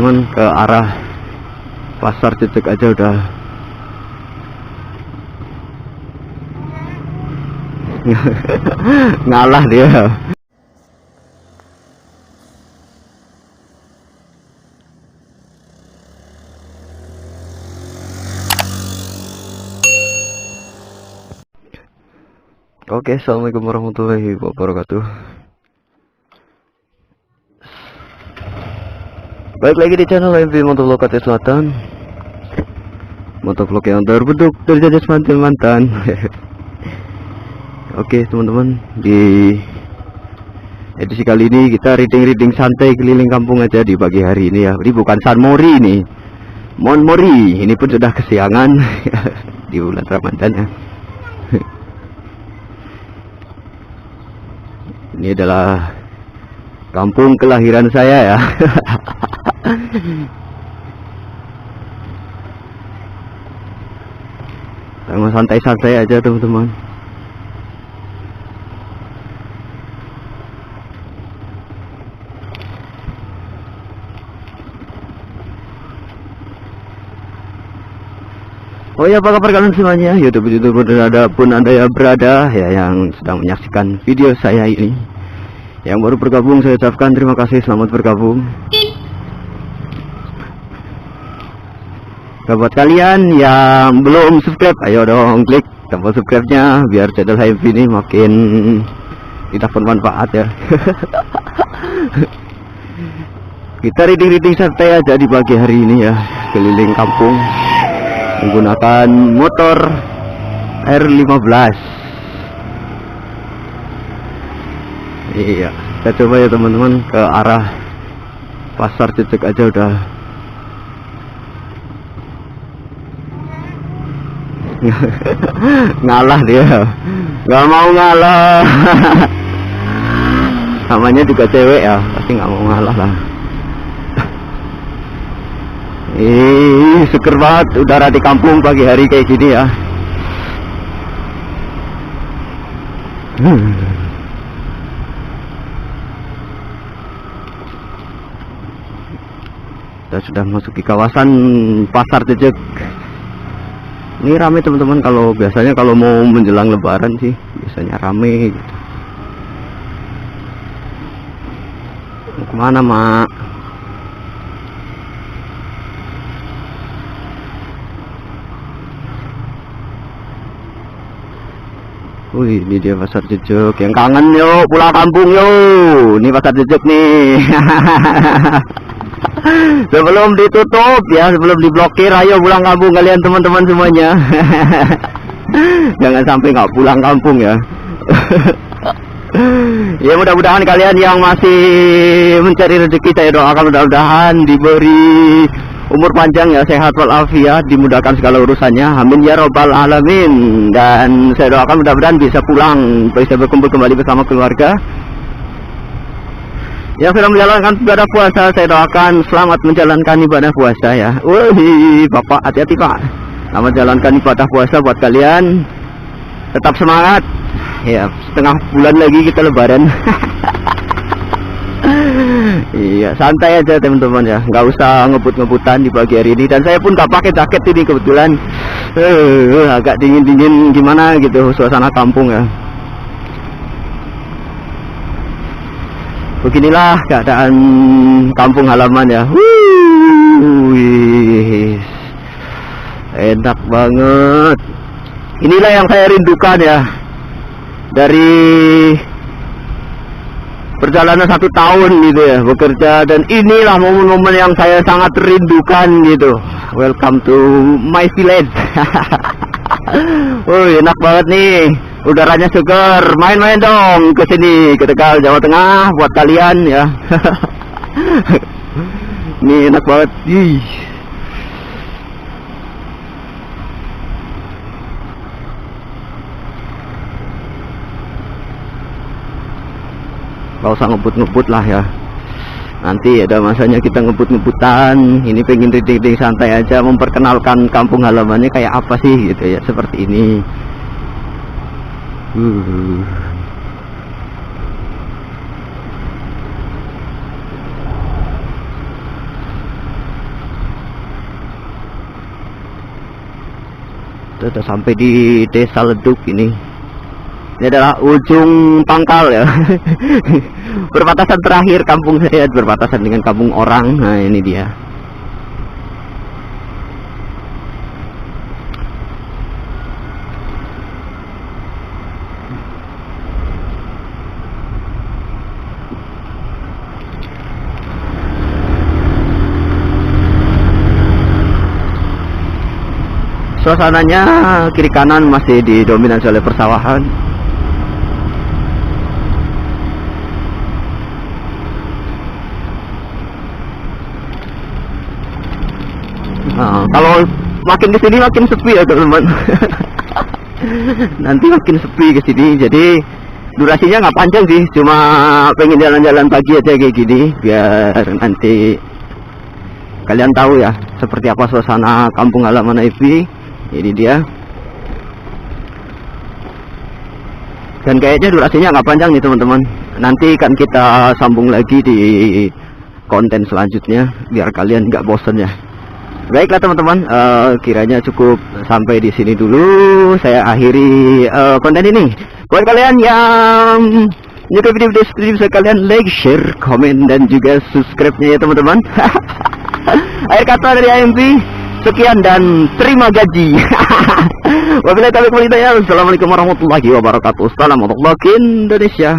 teman-teman, ke arah pasar Cecek aja udah ngalah dia. Oke, assalamualaikum warahmatullahi wabarakatuh. Baik lagi di channel MV Motovlog Kate Selatan, motovlog yang terbentuk dari jajas mantan. Oke teman-teman, di edisi kali ini kita reading santai keliling kampung aja di pagi hari ini ya. Ini bukan San Mori ini, Mon Mori. Ini pun sudah kesiangan di bulan Ramadan ya. Ini adalah kampung kelahiran saya ya. Sama santai-santai aja teman-teman. Oh ya, apa kabar kalian semuanya, YouTuber pun anda yang berada ya, yang sedang menyaksikan video saya ini. Yang baru bergabung saya ucapkan terima kasih, selamat bergabung. Buat kalian yang belum subscribe, ayo dong klik tombol subscribe-nya biar channel HMV ini makin tidak bermanfaat ya. Kita reading santai aja di pagi hari ini ya, keliling kampung menggunakan motor R15. Iya, kita coba ya teman-teman, ke arah pasar Cecek aja udah ngalah dia, nggak mau ngalah. Namanya juga cewek ya, pasti nggak mau ngalah lah. Seger banget udara di kampung pagi hari kayak gini ya. Kita sudah masuki kawasan pasar Cecek. Ini rame teman-teman, kalau biasanya kalau mau menjelang lebaran sih biasanya rame gitu. Mau kemana mak? Wih, ini dia pasar Cecek. Yang kangen yuk pulang kampung yuk. Ini pasar Cecek nih. Sebelum ditutup ya, sebelum diblokir, ayo pulang kampung kalian teman-teman semuanya. Jangan sampai nggak pulang kampung ya. Ya mudah-mudahan kalian yang masih mencari rezeki, saya doakan mudah-mudahan diberi umur panjang ya, sehat walafiat, dimudahkan segala urusannya, amin ya robbal alamin. Dan saya doakan mudah-mudahan bisa pulang, bisa berkumpul kembali bersama keluarga. Yang sedang menjalankan ibadah puasa, saya doakan selamat menjalankan ibadah puasa ya. Wih, Bapak hati-hati Pak. Selamat menjalankan ibadah puasa buat kalian. Tetap semangat. Ya, setengah bulan lagi kita lebaran. Iya, santai aja teman-teman ya. Nggak usah ngebut-ngebutan di pagi hari ini. Dan saya pun nggak pakai jaket ini kebetulan. Agak dingin-dingin gimana gitu suasana kampung ya. Beginilah keadaan kampung halaman ya. Wih, enak banget. Inilah yang saya rindukan ya, dari perjalanan 1 tahun gitu ya bekerja, dan inilah momen-momen yang saya sangat rindukan gitu. Welcome to my village. Wih, enak banget nih, udaranya segar. Main-main dong ke sini, ke Tegal, Jawa Tengah buat kalian ya. Ini enak banget. Ih. Gak usah ngebut-ngebut lah ya, nanti ada masanya kita ngebut-ngebutan. Ini pengen reading santai aja, memperkenalkan kampung halamannya kayak apa sih gitu ya, seperti ini. Sudah sampai di Desa Leduk ini. Ini adalah ujung pangkal ya. Perbatasan terakhir kampung saya, berbatasan dengan kampung orang. Nah ini dia. Suasananya kiri kanan masih didominasi oleh persawahan. Nah, kalau makin ke sini makin sepi ya teman-teman. Nanti makin sepi ke sini, jadi durasinya nggak panjang sih, cuma pengen jalan-jalan pagi aja kayak gini, biar nanti kalian tahu ya seperti apa suasana kampung halaman Evi. Ini dia. Dan kayaknya durasinya nggak panjang nih teman-teman. Nanti kan kita sambung lagi di konten selanjutnya, biar kalian nggak bosen ya. Baiklah teman-teman, kiranya cukup sampai di sini dulu. Saya akhiri konten ini. Buat kalian yang menyukai video-video seperti ini, bisa kalian like, share, komen, dan juga subscribe-nya ya teman-teman. Akhir kata dari AMP, sekian dan terima gaji. Wabillahi taufiq wal hidayah. Wassalamualaikum warahmatullahi wabarakatuh. Salam untuk Indonesia.